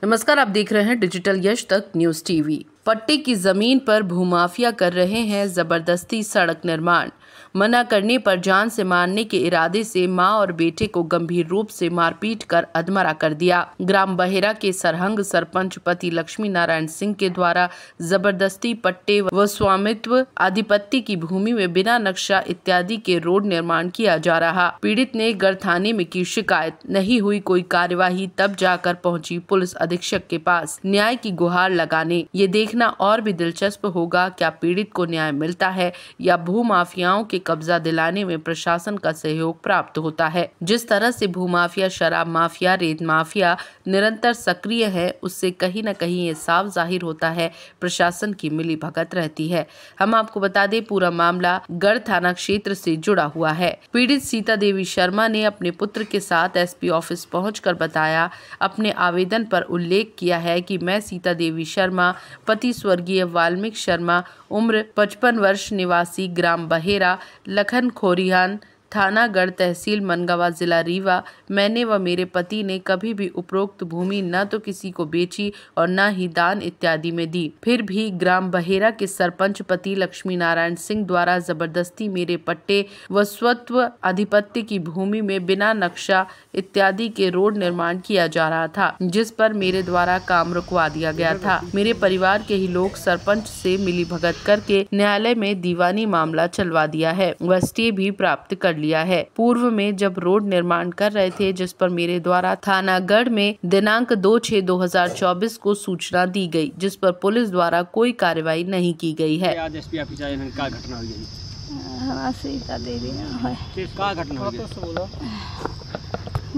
नमस्कार, आप देख रहे हैं डिजिटल यश तक न्यूज टीवी। पट्टे की जमीन पर भूमाफिया कर रहे हैं जबरदस्ती सड़क निर्माण। मना करने पर जान से मारने के इरादे से मां और बेटे को गंभीर रूप से मारपीट कर अधमरा कर दिया। ग्राम बहेरा के सरहंग सरपंच पति लक्ष्मी नारायण सिंह के द्वारा जबरदस्ती पट्टे व स्वामित्व आधिपत्य की भूमि में बिना नक्शा इत्यादि के रोड निर्माण किया जा रहा। पीड़ित ने गढ़ थाने में की शिकायत, नहीं हुई कोई कार्यवाही, तब जाकर पहुंची पुलिस अधीक्षक के पास न्याय की गुहार लगाने। ये देखना और भी दिलचस्प होगा, क्या पीड़ित को न्याय मिलता है या भूमाफियाओं के कब्जा दिलाने में प्रशासन का सहयोग प्राप्त होता है। जिस तरह से भूमाफिया, शराब माफिया, रेत माफिया निरंतर सक्रिय है, उससे कहीं न कहीं ये साफ जाहिर होता है प्रशासन की मिलीभगत रहती है। हम आपको बता दें, पूरा मामला गढ़ थाना क्षेत्र से जुड़ा हुआ है। पीड़ित सीता देवी शर्मा ने अपने पुत्र के साथ एसपी ऑफिस पहुंचकर बताया, अपने आवेदन पर उल्लेख किया है कि मैं सीता देवी शर्मा, पति स्वर्गीय वाल्मीकि शर्मा, उम्र 55 वर्ष, निवासी ग्राम बहेरा, लखन खोरिहान, थाना गढ़, तहसील मनगावा, जिला रीवा, मैंने व मेरे पति ने कभी भी उपरोक्त भूमि न तो किसी को बेची और न ही दान इत्यादि में दी। फिर भी ग्राम बहेरा के सरपंच पति लक्ष्मी नारायण सिंह द्वारा जबरदस्ती मेरे पट्टे व स्वत्व आधिपत्य की भूमि में बिना नक्शा इत्यादि के रोड निर्माण किया जा रहा था, जिस पर मेरे द्वारा काम रुकवा दिया गया था। मेरे परिवार के ही लोग सरपंच से मिलीभगत करके न्यायालय में दीवानी मामला चलवा दिया है व स्टे भी प्राप्त कर लिया है। पूर्व में जब रोड निर्माण कर रहे थे, जिस पर मेरे द्वारा थाना गढ़ में दिनांक 2/6/2024 को सूचना दी गई, जिस पर पुलिस द्वारा कोई कार्रवाई नहीं की गई है। आज एसपी ऑफिस आए हैं, क्या घटना हुई है? सीता देवी है। क्या घटना हुई है?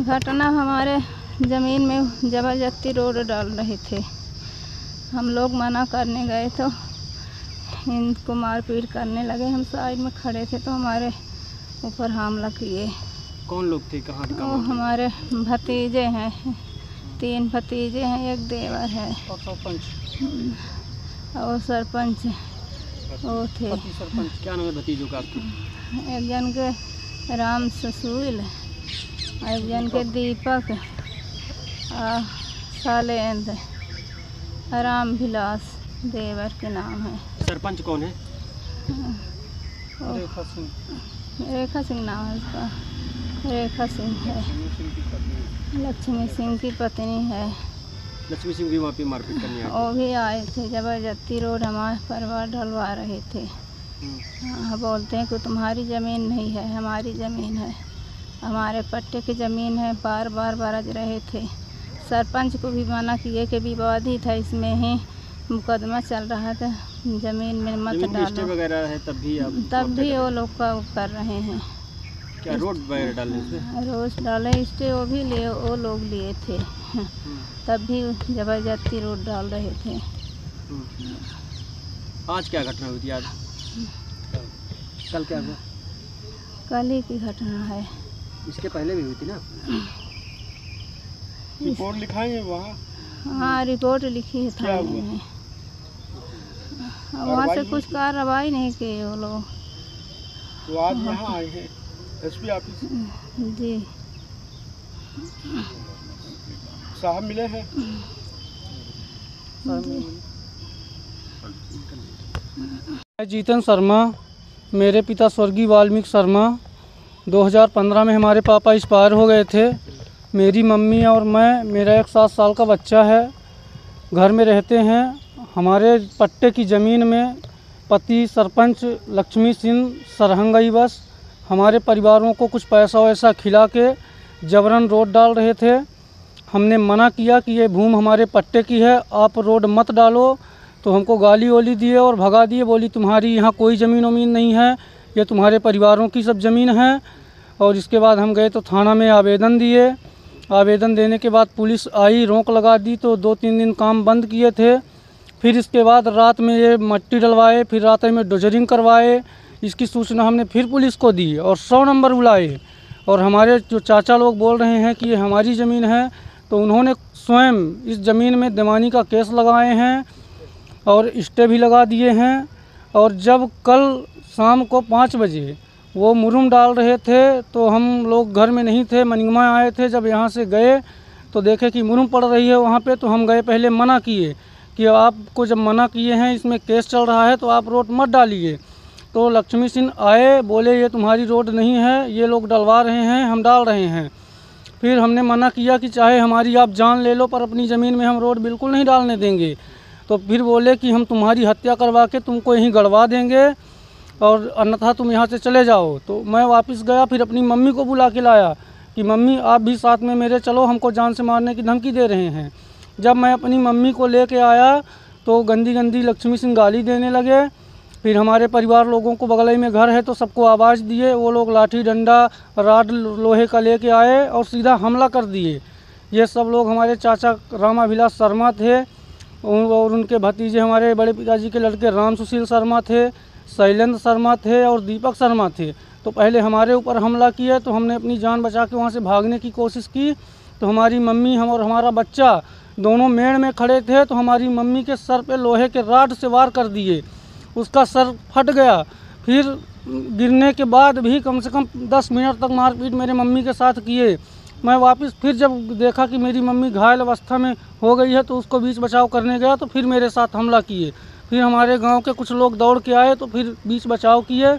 घटना हमारे जमीन में जबरदस्ती रोड डाल रहे थे। हम लोग मना करने गए तो इनको मारपीट करने लगे। हम साइड में खड़े थे तो हमारे ऊपर हमला किए। कौन लोग थे, कहाँ के? वो हमारे भतीजे हैं, 3 भतीजे हैं, 1 देवर है और सरपंच वो थे। सरपंच क्या नाम है भतीजों का आपके? एक जन के राम ससूल, एक जन के दीपक, सालेंद्र, राम विलास देवर के नाम है। सरपंच कौन है? रेखा सिंह नाम है उसका। रेखा सिंह है, लक्ष्मी सिंह की पत्नी है। लक्ष्मी सिंह भी वहाँ पे मारपीट करने आए थे? वो भी आए थे। जबरदस्ती रोड हमारे परिवार ढलवा रहे थे। हाँ, बोलते हैं कि तुम्हारी ज़मीन नहीं है, हमारी ज़मीन है, हमारे पट्टे की ज़मीन है। बार बार बरज रहे थे। सरपंच को भी मना किए कि विवादित है, इसमें ही मुकदमा चल रहा था, ज़मीन में मत डालो वगैरह है। तब भी वो लोग का कर रहे हैं। क्या रोड वगैरह डालने से? रोज डाले, स्टे वो भी लिए, वो लोग लिए थे। तब भी जबरदस्ती रोड डाल रहे थे। आज क्या घटना हुई थी? आज कल क्या हुआ? कल ही की घटना है। इसके पहले भी हुई थी ना? रिपोर्ट लिखाई है वहाँ? हाँ, रिपोर्ट लिखी है थाने में। वहाँ से कुछ कार्रवाई नहीं की वो लोग। तो आज यहाँ आए हैं एसपी ऑफिस? जी, साहब मिले हैं? जीतन शर्मा, मेरे पिता स्वर्गीय वाल्मीकि शर्मा। 2015 में हमारे पापा एक्सपायर हो गए थे। मेरी मम्मी और मैं, मेरा एक 7 साल का बच्चा है, घर में रहते हैं। हमारे पट्टे की ज़मीन में पति सरपंच लक्ष्मी सिंह सरहंगई बस हमारे परिवारों को कुछ पैसा वैसा खिला के जबरन रोड डाल रहे थे। हमने मना किया कि ये भूमि हमारे पट्टे की है, आप रोड मत डालो। तो हमको गाली वाली दिए और भगा दिए। बोली तुम्हारी यहाँ कोई ज़मीन वमीन नहीं है, ये तुम्हारे परिवारों की सब ज़मीन है। और इसके बाद हम गए तो थाना में आवेदन दिए। आवेदन देने के बाद पुलिस आई, रोक लगा दी, तो 2-3 दिन काम बंद किए थे। फिर इसके बाद रात में ये मट्टी डलवाए, फिर रात में डोजरिंग करवाए। इसकी सूचना हमने फिर पुलिस को दी और 100 नंबर बुलाए। और हमारे जो चाचा लोग बोल रहे हैं कि ये हमारी ज़मीन है, तो उन्होंने स्वयं इस ज़मीन में दीवानी का केस लगाए हैं और स्टे भी लगा दिए हैं। और जब कल शाम को 5 बजे वो मुरुम डाल रहे थे तो हम लोग घर में नहीं थे, मनिगमा आए थे। जब यहाँ से गए तो देखे कि मुर्म पड़ रही है वहाँ पे, तो हम गए, पहले मना किए कि आपको जब मना किए हैं, इसमें केस चल रहा है तो आप रोड मत डालिए। तो लक्ष्मी सिंह आए, बोले ये तुम्हारी रोड नहीं है, ये लोग डलवा रहे हैं, हम डाल रहे हैं। फिर हमने मना किया कि चाहे हमारी आप जान ले लो पर अपनी ज़मीन में हम रोड बिल्कुल नहीं डालने देंगे। तो फिर बोले कि हम तुम्हारी हत्या करवा के तुमको यहीं गड़वा देंगे और अन्यथा तुम यहाँ से चले जाओ। तो मैं वापस गया, फिर अपनी मम्मी को बुला के लाया कि मम्मी आप भी साथ में मेरे चलो, हमको जान से मारने की धमकी दे रहे हैं। जब मैं अपनी मम्मी को लेके आया तो गंदी गंदी लक्ष्मी सिंह गाली देने लगे। फिर हमारे परिवार लोगों को, बगल में घर है तो सबको आवाज़ दिए, वो लोग लाठी डंडा राड लोहे का लेके आए और सीधा हमला कर दिए। ये सब लोग हमारे चाचा रामाभिलास शर्मा थे और उनके भतीजे हमारे बड़े पिताजी के लड़के राम सुशील शर्मा थे, शैलेंद्र शर्मा थे और दीपक शर्मा थे। तो पहले हमारे ऊपर हमला किया तो हमने अपनी जान बचा के वहाँ से भागने की कोशिश की। तो हमारी मम्मी, हम और हमारा बच्चा दोनों मेड़ में खड़े थे, तो हमारी मम्मी के सर पे लोहे के राड से वार कर दिए, उसका सर फट गया। फिर गिरने के बाद भी कम से कम 10 मिनट तक मारपीट मेरे मम्मी के साथ किए। मैं वापस फिर जब देखा कि मेरी मम्मी घायल अवस्था में हो गई है तो उसको बीच बचाव करने गया तो फिर मेरे साथ हमला किए। फिर हमारे गांव के कुछ लोग दौड़ के आए तो फिर बीच बचाव किए।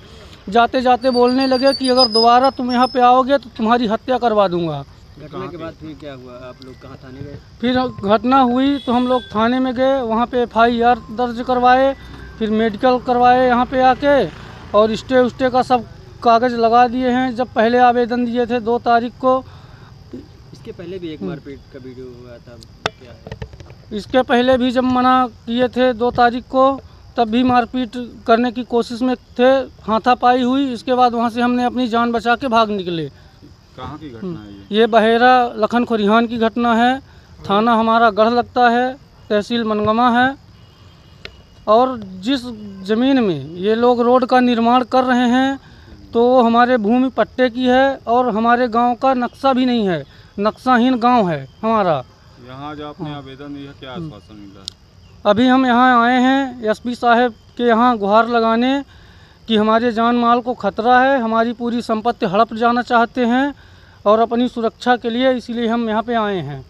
जाते जाते बोलने लगे कि अगर दोबारा तुम यहाँ पे आओगे तो तुम्हारी हत्या करवा दूंगा। घटना के बाद फिर क्या हुआ, आप लोग कहाँ थाने गए? फिर घटना हुई तो हम लोग थाने में गए, वहाँ पे FIR दर्ज करवाए, फिर मेडिकल करवाए यहाँ पे आके और स्टे उस्टे का सब कागज़ लगा दिए हैं। जब पहले आवेदन दिए थे 2 तारीख को, इसके पहले भी एक मारपीट का वीडियो हुआ था, क्या है? इसके पहले भी जब मना किए थे 2 तारीख को, तब भी मारपीट करने की कोशिश में थे, हाथापाई हुई। इसके बाद वहाँ से हमने अपनी जान बचा के भाग निकले। कहाँ की घटना है ये बहेरा लखन खोरिहान की घटना है। थाना हमारा गढ़ लगता है, तहसील मनगमा है। और जिस ज़मीन में ये लोग रोड का निर्माण कर रहे हैं तो वो हमारे भूमि पट्टे की है और हमारे गांव का नक्शा भी नहीं है, नक्शाहीन गांव है हमारा। यहाँ जो आपने आवेदन दिया, क्या आश्वासन मिला है? अभी हम यहाँ आए हैं SP साहब के यहाँ गुहार लगाने कि हमारे जान माल को खतरा है, हमारी पूरी संपत्ति हड़प जाना चाहते हैं और अपनी सुरक्षा के लिए, इसीलिए हम यहाँ पे आए हैं।